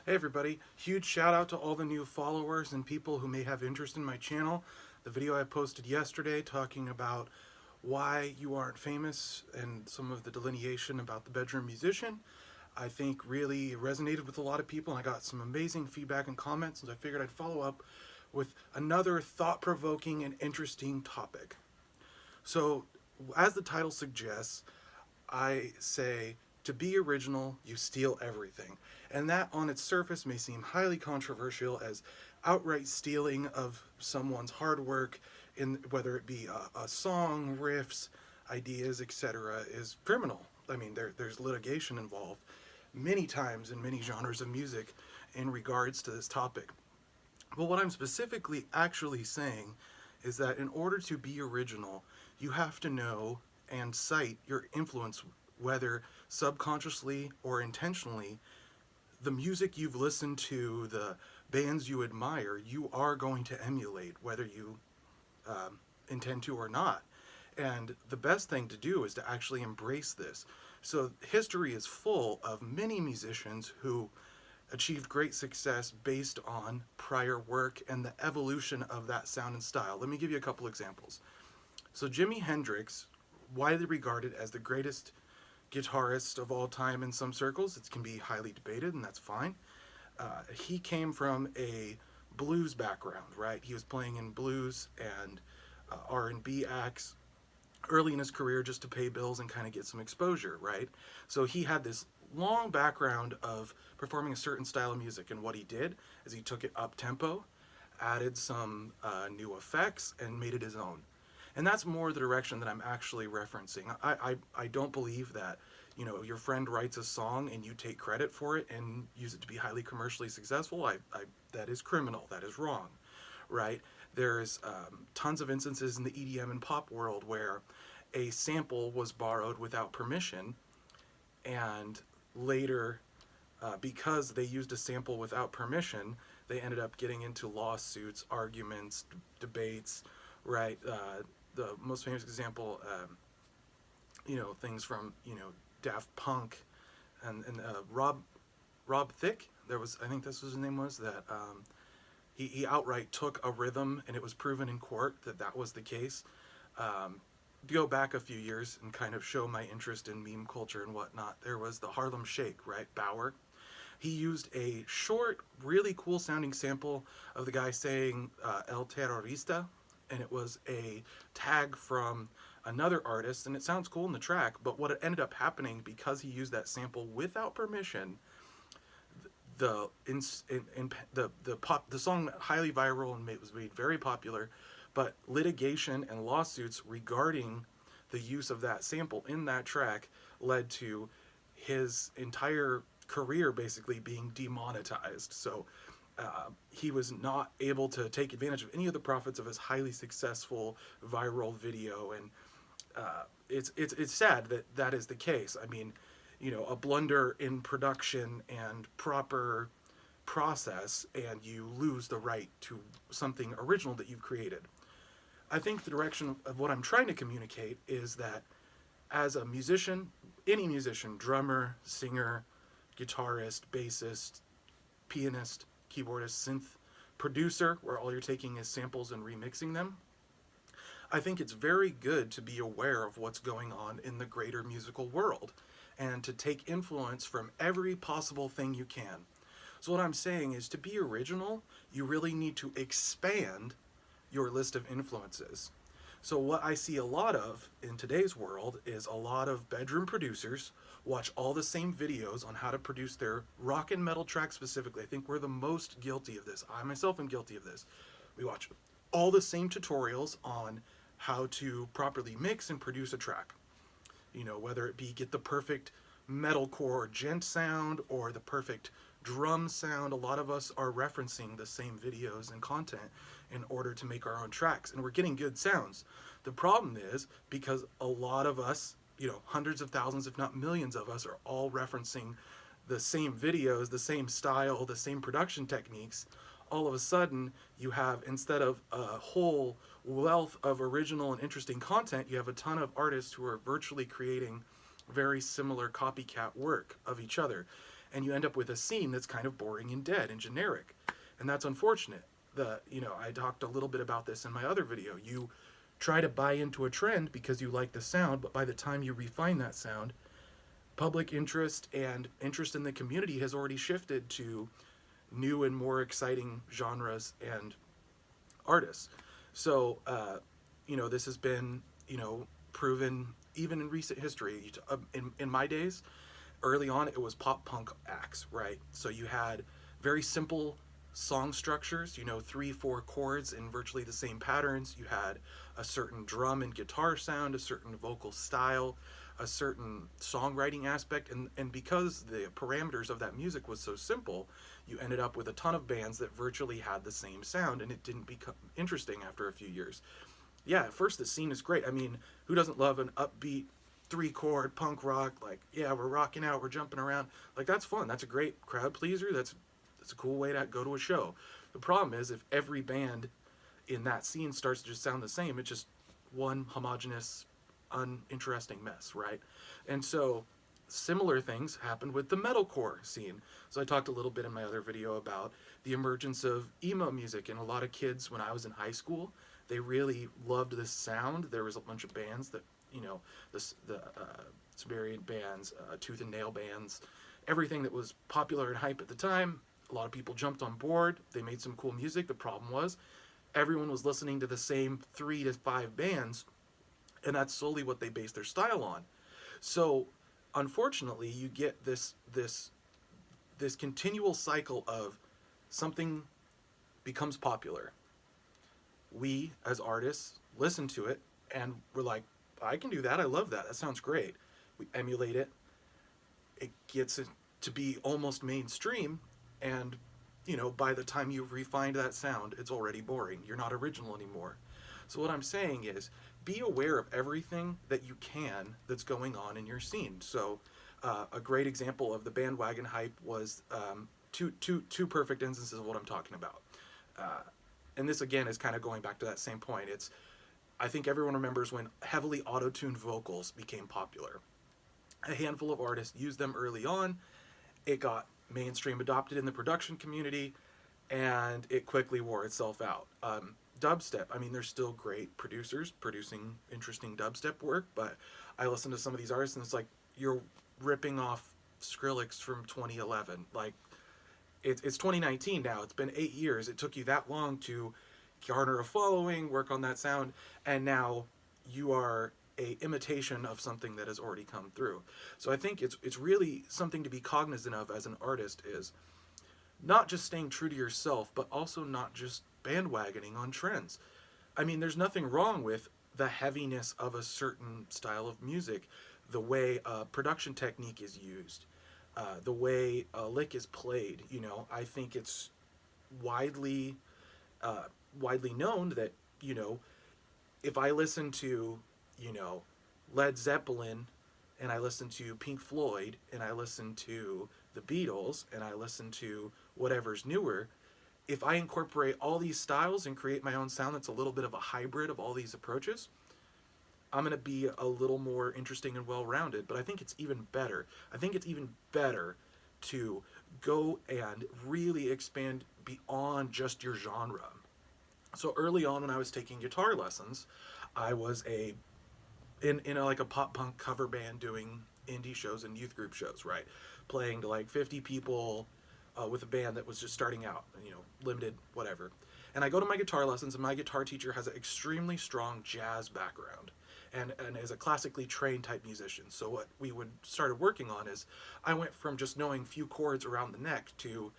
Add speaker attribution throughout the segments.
Speaker 1: Hey everybody, huge shout out to all the new followers and people who may have interest in my channel. The video I posted yesterday talking about why you aren't famous and some of the delineation about the bedroom musician, I think really resonated with a lot of people, and I got some amazing feedback and comments, and I figured I'd follow up with another thought-provoking and interesting topic. So, as the title suggests, I say, to be original, you steal everything. And that on its surface may seem highly controversial, as outright stealing of someone's hard work, in whether it be a song, riffs, ideas, etc., is criminal. I mean, there's litigation involved many times in many genres of music in regards to this topic. But what I'm specifically actually saying is that in order to be original, you have to know and cite your influence, whether subconsciously or intentionally. The music you've listened to, the bands you admire, you are going to emulate, whether you intend to or not. And the best thing to do is to actually embrace this. So history is full of many musicians who achieved great success based on prior work and the evolution of that sound and style. Let me give you a couple examples. So Jimi Hendrix, widely regarded as the greatest guitarist of all time in some circles. It can be highly debated, and that's fine. He came from a blues background, right? He was playing in blues and R&B acts early in his career just to pay bills and kind of get some exposure, right? So he had this long background of performing a certain style of music, and what he did is he took it up tempo, added some new effects, and made it his own. And that's more the direction that I'm actually referencing. I don't believe that, your friend writes a song and you take credit for it and use it to be highly commercially successful. That is criminal. That is wrong, right? There's tons of instances in the EDM and pop world where a sample was borrowed without permission, and later, because they used a sample without permission, they ended up getting into lawsuits, arguments, debates, right? The most famous example, things from, Daft Punk and Rob Thicke. I think this was his name was, that he outright took a rhythm, and it was proven in court that that was the case. To go back a few years and kind of show my interest in meme culture and whatnot, there was the Harlem Shake, right? Bauer. He used a short, really cool sounding sample of the guy saying El Terrorista, and it was a tag from another artist, and it sounds cool in the track, but what ended up happening, because he used that sample without permission, the song went highly viral and was made very popular, but litigation and lawsuits regarding the use of that sample in that track led to his entire career basically being demonetized. So he was not able to take advantage of any of the profits of his highly successful viral video, and it's sad that that is the case. I mean, a blunder in production and proper process, and you lose the right to something original that you've created. I think the direction of what I'm trying to communicate is that as a musician, any musician, drummer, singer, guitarist, bassist, pianist, keyboardist, synth producer, where all you're taking is samples and remixing them, I think it's very good to be aware of what's going on in the greater musical world and to take influence from every possible thing you can. So what I'm saying is, to be original, you really need to expand your list of influences. So what I see a lot of in today's world is a lot of bedroom producers watch all the same videos on how to produce their rock and metal tracks specifically. I think we're the most guilty of this. I myself am guilty of this. We watch all the same tutorials on how to properly mix and produce a track. Whether it be get the perfect metalcore gent sound or the perfect drum sound, a lot of us are referencing the same videos and content in order to make our own tracks, and we're getting good sounds. The problem is, because a lot of us, hundreds of thousands, if not millions of us, are all referencing the same videos, the same style, the same production techniques, all of a sudden you have, instead of a whole wealth of original and interesting content, you have a ton of artists who are virtually creating very similar copycat work of each other. and you end up with a scene that's kind of boring and dead and generic, and that's unfortunate. I talked a little bit about this in my other video. You try to buy into a trend because you like the sound, but by the time you refine that sound, public interest and interest in the community has already shifted to new and more exciting genres and artists. So, this has been, proven even in recent history. In my days, early on, it was pop punk acts, right? So you had very simple song structures, 3-4 chords in virtually the same patterns. You had a certain drum and guitar sound, a certain vocal style, a certain songwriting aspect, and because the parameters of that music was so simple, you ended up with a ton of bands that virtually had the same sound, and it didn't become interesting after a few years. Yeah, at first the scene is great. I mean, who doesn't love an upbeat 3-chord punk rock? Like, yeah, we're rocking out, we're jumping around. Like, that's fun. That's a great crowd pleaser. That's a cool way to go to a show. The problem is if every band in that scene starts to just sound the same, it's just one homogenous, uninteresting mess, right? And so similar things happened with the metalcore scene. So I talked a little bit in my other video about the emergence of emo music, and a lot of kids when I was in high school, they really loved this sound. There was a bunch of bands that, the Sumerian bands, Tooth and Nail bands, everything that was popular and hype at the time. A lot of people jumped on board. They made some cool music. The problem was everyone was listening to the same 3 to 5 bands, and that's solely what they based their style on. So unfortunately, you get this continual cycle of something becomes popular. We, as artists, listen to it, and we're like, I can do that. I love that. That sounds great. We emulate it. It gets it to be almost mainstream, and, by the time you've refined that sound, it's already boring. You're not original anymore. So what I'm saying is, be aware of everything that you can that's going on in your scene. So a great example of the bandwagon hype was two perfect instances of what I'm talking about. And this, again, is kind of going back to that same point. I think everyone remembers when heavily auto-tuned vocals became popular. A handful of artists used them early on. It got mainstream adopted in the production community, and it quickly wore itself out. Dubstep, I mean, there's still great producers producing interesting dubstep work, but I listen to some of these artists and it's like, you're ripping off Skrillex from 2011. Like, it's 2019 now. It's been 8 years. It took you that long to garner a following, work on that sound, and now you are a imitation of something that has already come through. So I think it's really something to be cognizant of as an artist, is not just staying true to yourself, but also not just bandwagoning on trends. I mean, there's nothing wrong with the heaviness of a certain style of music, the way a production technique is used, the way a lick is played. I think it's widely known that, if I listen to, Led Zeppelin, and I listen to Pink Floyd, and I listen to the Beatles, and I listen to whatever's newer, if I incorporate all these styles and create my own sound that's a little bit of a hybrid of all these approaches, I'm going to be a little more interesting and well-rounded. But I think it's even better. I think it's even better to go and really expand beyond just your genre. So early on when I was taking guitar lessons, I was in like a pop punk cover band doing indie shows and youth group shows, right? Playing to like 50 people with a band that was just starting out, limited, whatever. And I go to my guitar lessons, and my guitar teacher has an extremely strong jazz background and is a classically trained type musician. So what we started working on is, I went from just knowing few chords around the neck to,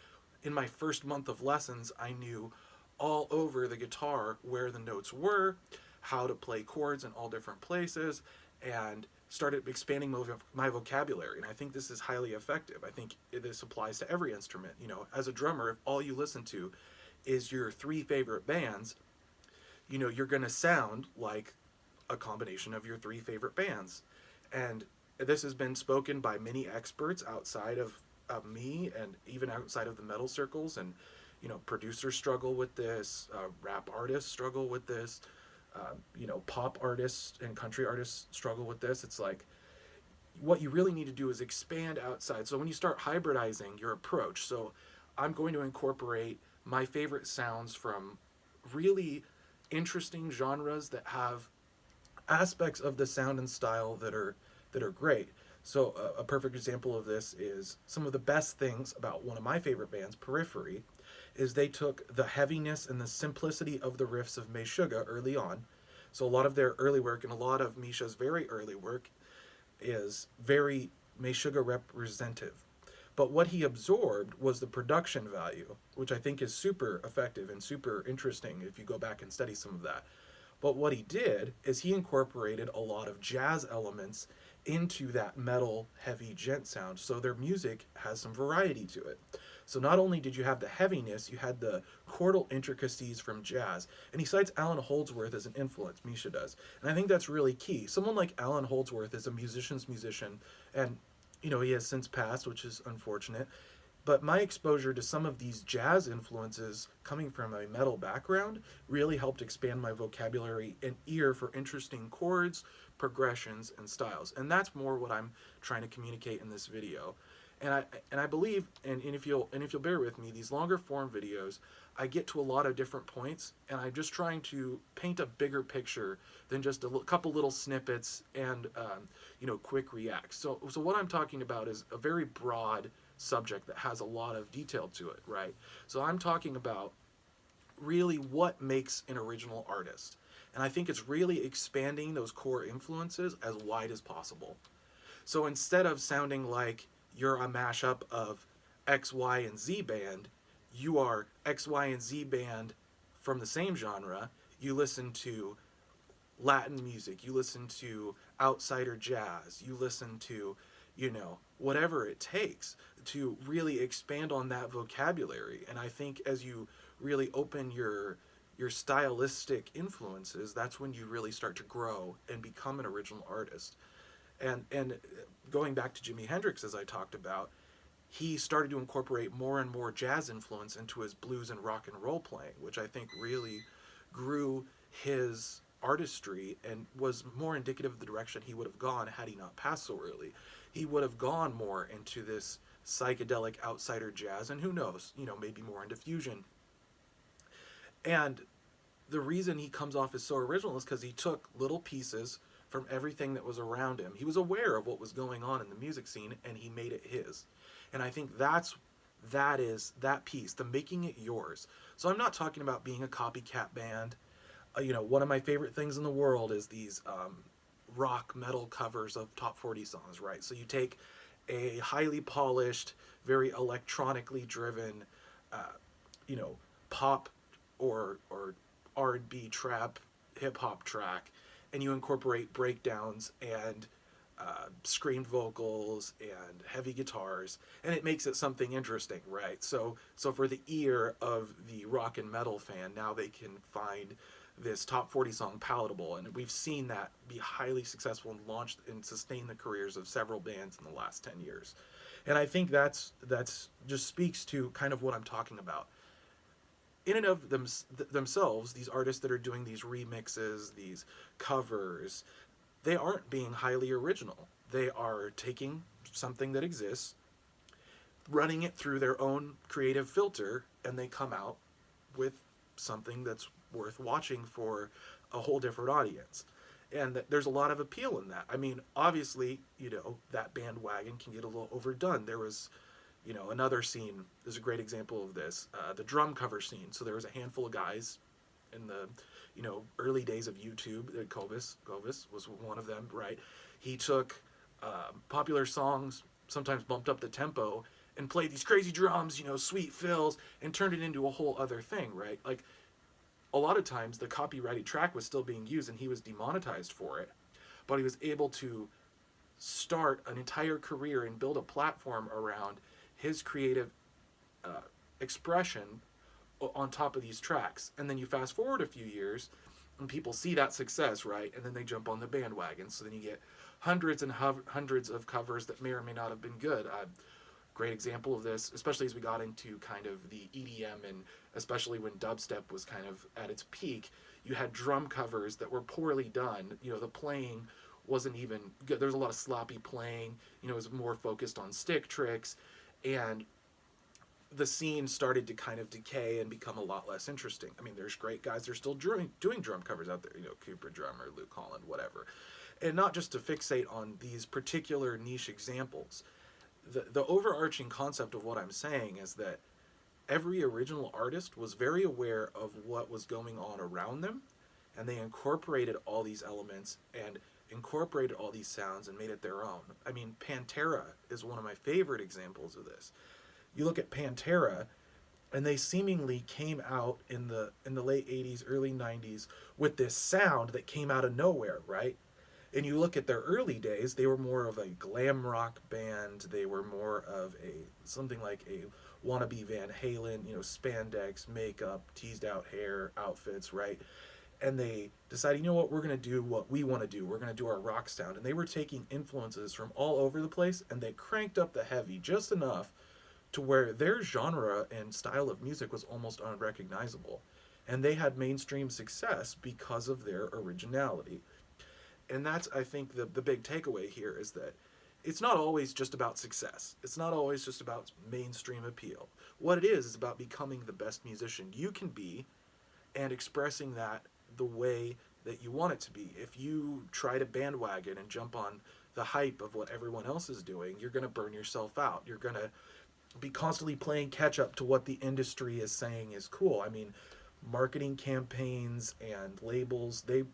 Speaker 1: in my first month of lessons, I knew all over the guitar where the notes were, how to play chords in all different places, and started expanding my vocabulary. And I think this is highly effective. I think this applies to every instrument. As a drummer, if all you listen to is your 3 favorite bands, you're going to sound like a combination of your 3 favorite bands. And this has been spoken by many experts outside of me, and even outside of the metal circles. And producers struggle with this, rap artists struggle with this, pop artists and country artists struggle with this. It's like, what you really need to do is expand outside. So when you start hybridizing your approach, so I'm going to incorporate my favorite sounds from really interesting genres that have aspects of the sound and style that are great. So a perfect example of this is some of the best things about one of my favorite bands, Periphery, is they took the heaviness and the simplicity of the riffs of Meshuggah early on. So a lot of their early work and a lot of Misha's very early work is very Meshuggah representative. But what he absorbed was the production value, which I think is super effective and super interesting if you go back and study some of that. But what he did is he incorporated a lot of jazz elements into that metal heavy gent sound. So their music has some variety to it. So not only did you have the heaviness, you had the chordal intricacies from jazz. And he cites Allan Holdsworth as an influence, Misha does. And I think that's really key. Someone like Allan Holdsworth is a musician's musician, and he has since passed, which is unfortunate. But my exposure to some of these jazz influences coming from a metal background really helped expand my vocabulary and ear for interesting chords, progressions, and styles. And that's more what I'm trying to communicate in this video. And I believe, and if you'll bear with me, these longer form videos, I get to a lot of different points, and I'm just trying to paint a bigger picture than just a couple little snippets and quick reacts. So what I'm talking about is a very broad subject that has a lot of detail to it, right? So I'm talking about really what makes an original artist. And I think it's really expanding those core influences as wide as possible. So instead of sounding like you're a mashup of X, Y, and Z band, you are X, Y, and Z band from the same genre. You listen to Latin music, you listen to outsider jazz, you listen to, whatever it takes to really expand on that vocabulary. And I think as you really open your stylistic influences, that's when you really start to grow and become an original artist. And going back to Jimi Hendrix, as I talked about, he started to incorporate more and more jazz influence into his blues and rock and roll playing, which I think really grew his artistry and was more indicative of the direction he would have gone had he not passed so early. He would have gone more into this psychedelic outsider jazz, and who knows, maybe more into fusion. And the reason he comes off as so original is because he took little pieces from everything that was around him. He was aware of what was going on in the music scene, and he made it his. And I think that is that piece, the making it yours. So I'm not talking about being a copycat band. One of my favorite things in the world is these rock metal covers of top 40 songs, right? So you take a highly polished, very electronically driven, pop or R&B trap hip hop track, and you incorporate breakdowns and screamed vocals and heavy guitars, and it makes it something interesting, right? So for the ear of the rock and metal fan, now they can find this top 40 song palatable, and we've seen that be highly successful and launched and sustain the careers of several bands in the last 10 years. And I think that's just speaks to kind of what I'm talking about. In and of themselves, these artists that are doing these remixes, these covers, they aren't being highly original. They are taking something that exists, running it through their own creative filter, and they come out with something that's worth watching for a whole different audience. And there's a lot of appeal in that. I mean, obviously, that bandwagon can get a little overdone. There was, another scene, there's a great example of this, the drum cover scene. So there was a handful of guys in the, early days of YouTube. Kovis was one of them, right? He took popular songs, sometimes bumped up the tempo, and played these crazy drums, sweet fills, and turned it into a whole other thing, right? Like, a lot of times the copyrighted track was still being used and he was demonetized for it, but he was able to start an entire career and build a platform around his creative expression on top of these tracks. And then you fast forward a few years and people see that success, right? And then they jump on the bandwagon. So then you get hundreds and hundreds of covers that may or may not have been good. Great example of this, especially as we got into kind of the EDM, and especially when dubstep was kind of at its peak, you had drum covers that were poorly done. The playing wasn't even good. There was a lot of sloppy playing. It was more focused on stick tricks, and the scene started to kind of decay and become a lot less interesting. I mean, there's great guys. They're still doing drum covers out there. Cooper Drummer, Luke Holland, whatever. And not just to fixate on these particular niche examples. The overarching concept of what I'm saying is that every original artist was very aware of what was going on around them, and they incorporated all these elements and incorporated all these sounds and made it their own. I mean, Pantera is one of my favorite examples of this. You look at Pantera, and they seemingly came out in the late 80s, early 90s with this sound that came out of nowhere, right? And you look at their early days, they were more of a glam rock band. They were more of something like a wannabe Van Halen, spandex, makeup, teased out hair, outfits, right? And they decided, what, we're going to do what we want to do. We're going to do our rock sound. And they were taking influences from all over the place, and they cranked up the heavy just enough to where their genre and style of music was almost unrecognizable. And they had mainstream success because of their originality. And that's, I think, the big takeaway here is that it's not always just about success. It's not always just about mainstream appeal. What it is about becoming the best musician you can be and expressing that the way that you want it to be. If you try to bandwagon and jump on the hype of what everyone else is doing, you're going to burn yourself out. You're going to be constantly playing catch up to what the industry is saying is cool. I mean, marketing campaigns and labels, they,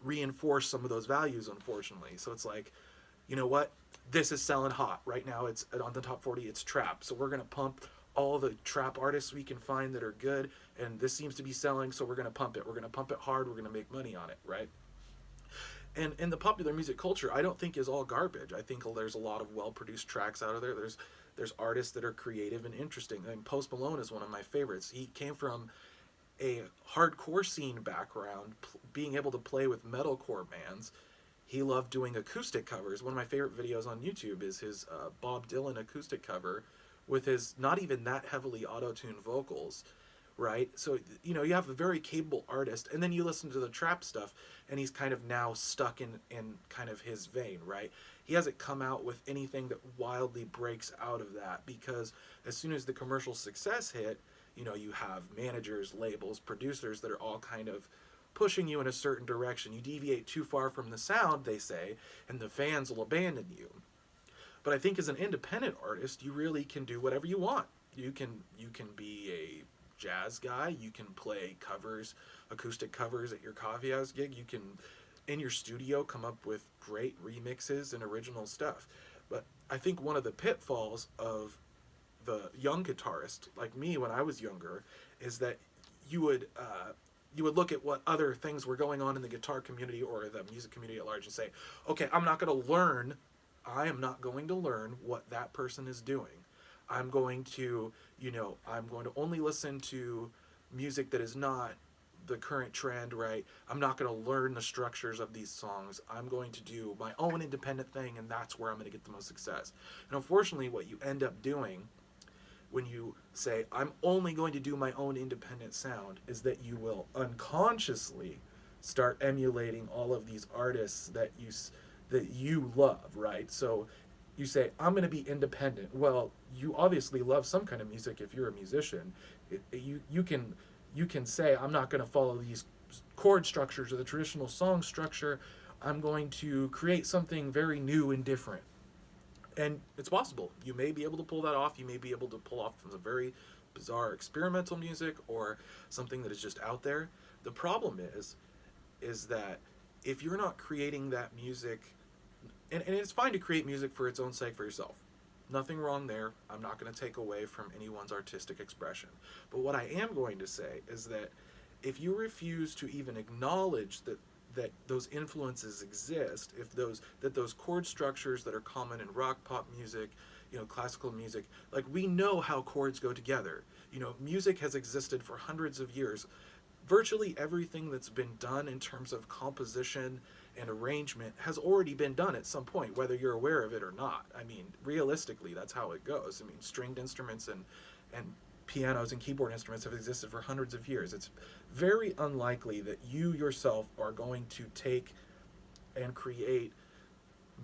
Speaker 1: reinforce some of those values, unfortunately. So it's like, you know what? This is selling hot. Right now it's on the top 40, it's trap. So we're going to pump all the trap artists we can find that are good, and this seems to be selling, so we're going to pump it. We're going to pump it hard. We're going to make money on it, right? And in the popular music culture, I don't think is all garbage. I think there's a lot of well-produced tracks out of there. There's artists that are creative and interesting. I mean, Post Malone is one of my favorites. He came from a hardcore scene background, being able to play with metalcore bands. He loved doing acoustic covers. One of my favorite videos on YouTube is his Bob Dylan acoustic cover with his not even that heavily auto-tuned vocals, right? So, you have a very capable artist, and then you listen to the trap stuff, and he's kind of now stuck in kind of his vein, right? He hasn't come out with anything that wildly breaks out of that, because as soon as the commercial success hit, you have managers, labels, producers that are all kind of pushing you in a certain direction. You deviate too far from the sound, they say, and the fans will abandon you. But I think as an independent artist, you really can do whatever you want. You can be a jazz guy. You can play covers, acoustic covers at your coffee house gig. You can, in your studio, come up with great remixes and original stuff. But I think one of the pitfalls of the young guitarist like me when I was younger is that you would look at what other things were going on in the guitar community or the music community at large and say, okay, I am not going to learn what that person is doing. I'm going to only listen to music that is not the current trend, right? I'm not going to learn the structures of these songs. I'm going to do my own independent thing, and that's where I'm going to get the most success. And unfortunately, what you end up doing when you say, I'm only going to do my own independent sound, is that you will unconsciously start emulating all of these artists that you love, right? So you say, I'm going to be independent. Well, you obviously love some kind of music if you're a musician. You can say, I'm not going to follow these chord structures or the traditional song structure. I'm going to create something very new and different. And it's possible. You may be able to pull that off. You may be able to pull off some very bizarre experimental music or something that is just out there. The problem is that if you're not creating that music, and it's fine to create music for its own sake for yourself. Nothing wrong there. I'm not going to take away from anyone's artistic expression. But what I am going to say is that if you refuse to even acknowledge that those influences exist, that those chord structures that are common in rock, pop music, classical music, like we know how chords go together. Music has existed for hundreds of years. Virtually everything that's been done in terms of composition and arrangement has already been done at some point, whether you're aware of it or not. I mean, realistically, that's how it goes. I mean, stringed instruments and pianos and keyboard instruments have existed for hundreds of years. It's very unlikely that you yourself are going to take and create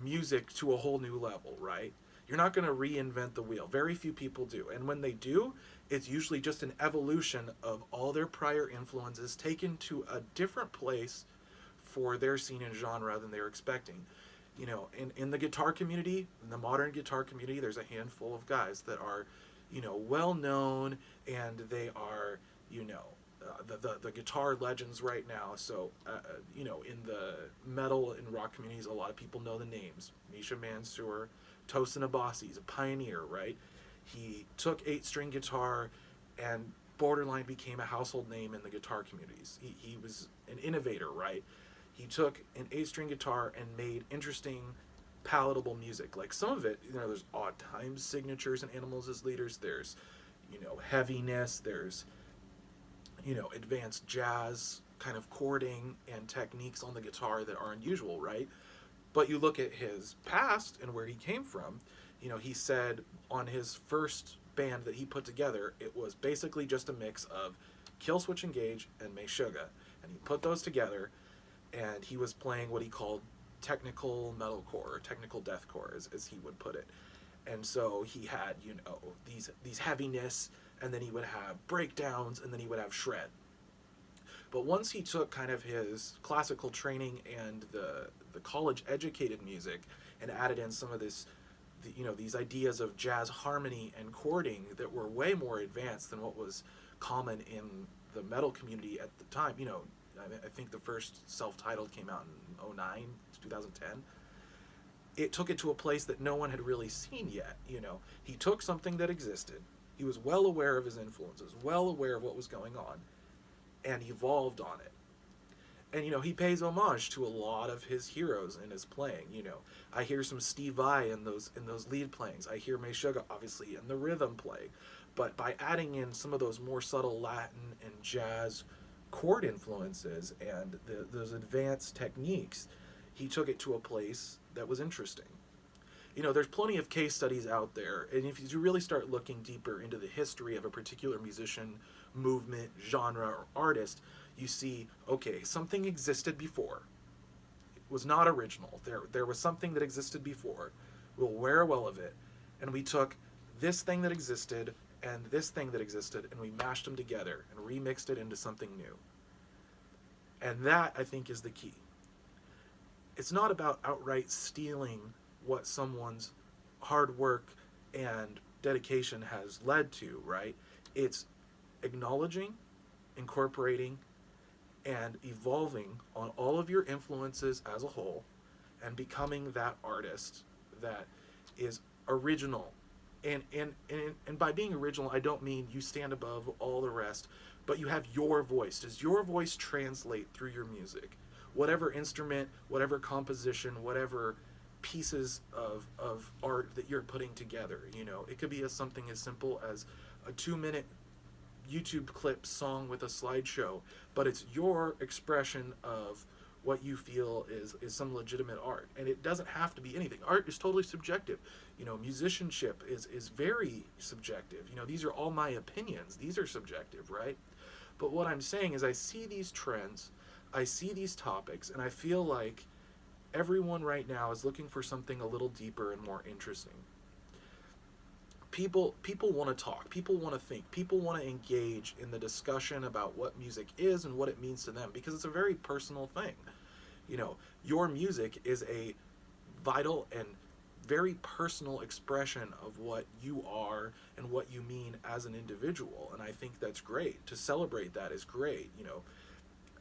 Speaker 1: music to a whole new level, right? You're not going to reinvent the wheel. Very few people do. And when they do, it's usually just an evolution of all their prior influences taken to a different place for their scene and genre than they were expecting. You know, in the guitar community, in the modern guitar community, there's a handful of guys that are, you know, well known, and they are, you know, the guitar legends right now. So, you know, in the metal and rock communities, a lot of people know the names. Misha Mansour, Tosin Abasi, he's a pioneer, right? He took 8-string guitar and borderline became a household name in the guitar communities. He was an innovator, right? He took an 8-string guitar and made interesting, palatable music. Like some of it, you know, there's odd time signatures in Animals as Leaders. There's, you know, heaviness. There's, you know, advanced jazz kind of chording and techniques on the guitar that are unusual, right? But you look at his past and where he came from, you know, he said on his first band that he put together, it was basically just a mix of Killswitch Engage and Meshuggah. And he put those together, and he was playing what he called technical metalcore, or technical deathcore, as he would put it. And so he had, you know, these heaviness, and then he would have breakdowns, and then he would have shred. But once he took kind of his classical training and the college-educated music and added in some of this, you know, these ideas of jazz harmony and chording that were way more advanced than what was common in the metal community at the time. You know, I think the first self-titled came out in 2009, 2010. It took it to a place that no one had really seen yet. You know, he took something that existed. He was well aware of his influences, well aware of what was going on, and evolved on it. And, you know, he pays homage to a lot of his heroes in his playing. You know, I hear some Steve Vai in those lead playings. I hear Meshuggah, obviously, in the rhythm play. But by adding in some of those more subtle Latin and jazz chord influences and those advanced techniques, he took it to a place that was interesting. You know, there's plenty of case studies out there, and if you really start looking deeper into the history of a particular musician, movement, genre, or artist, you see, okay, something existed before. It was not original. There was something that existed before. We're aware well of it, and we took this thing that existed and this thing that existed, and we mashed them together and remixed it into something new. And that, I think, is the key. It's not about outright stealing what someone's hard work and dedication has led to, right? It's acknowledging, incorporating, and evolving on all of your influences as a whole and becoming that artist that is original. And by being original, I don't mean you stand above all the rest, but you have your voice. Does your voice translate through your music? Whatever instrument, whatever composition, whatever pieces of art that you're putting together, you know, it could be something as simple as a 2-minute YouTube clip song with a slideshow, but it's your expression of what you feel is some legitimate art. And it doesn't have to be anything. Art is totally subjective. You know, musicianship is very subjective. You know, these are all my opinions. These are subjective, right? But what I'm saying is I see these trends, I see these topics, and I feel like everyone right now is looking for something a little deeper and more interesting. People want to talk, people want to think, people want to engage in the discussion about what music is and what it means to them, because it's a very personal thing. You know, your music is a vital and very personal expression of what you are and what you mean as an individual, and I think that's great. To celebrate that is great. You know,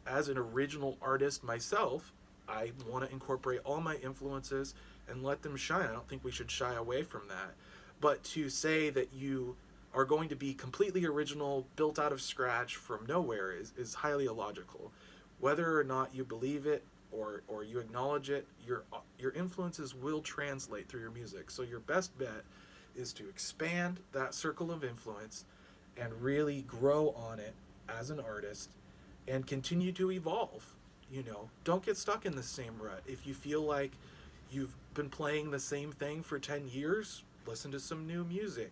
Speaker 1: as an original artist myself, I want to incorporate all my influences and let them shine. I don't think we should shy away from that. But to say that you are going to be completely original, built out of scratch from nowhere is highly illogical. Whether or not you believe it or you acknowledge it, your influences will translate through your music. So your best bet is to expand that circle of influence and really grow on it as an artist and continue to evolve. You know, don't get stuck in the same rut. If you feel like you've been playing the same thing for 10 years, listen to some new music.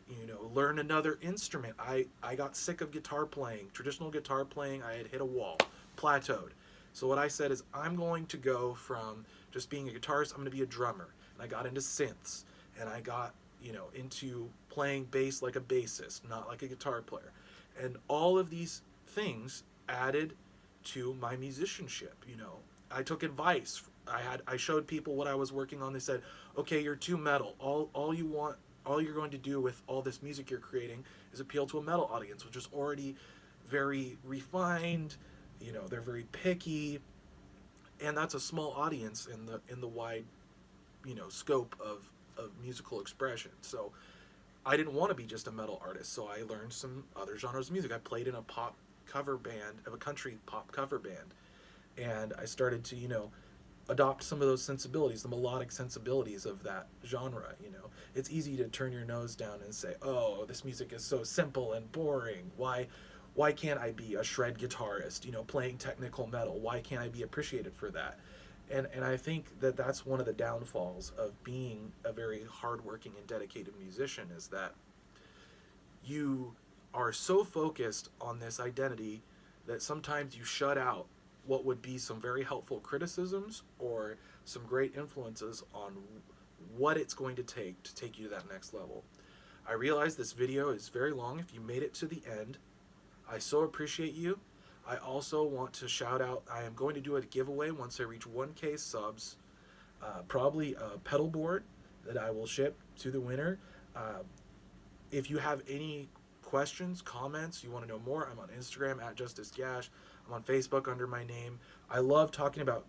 Speaker 1: You know, learn another instrument. I got sick of guitar playing, traditional guitar playing. I had hit a wall, plateaued. So what I said is, I'm going to go from just being a guitarist, I'm going to be a drummer. And I got into synths, and I got, into playing bass like a bassist, not like a guitar player. And all of these things added to my musicianship. I took advice. I showed people what I was working on. They said, okay, you're too metal. All you're going to do with all this music you're creating is appeal to a metal audience, which is already very refined. They're very picky, and that's a small audience in the wide, scope of musical expression. So I didn't want to be just a metal artist, so I learned some other genres of music. I played in a country pop cover band, and I started to, adopt some of those sensibilities, the melodic sensibilities of that genre. It's easy to turn your nose down and say, oh, this music is so simple and boring. Why can't I be a shred guitarist, playing technical metal? Why can't I be appreciated for that? And I think that that's one of the downfalls of being a very hardworking and dedicated musician, is that you are so focused on this identity that sometimes you shut out what would be some very helpful criticisms or some great influences on what it's going to take you to that next level. I realize this video is very long. If you made it to the end, I so appreciate you. I also want to shout out, I am going to do a giveaway once I reach 1K subs, probably a pedal board that I will ship to the winner. If you have any questions, comments, you want to know more, I'm on Instagram at JusticeGash. I'm on Facebook under my name. I love talking about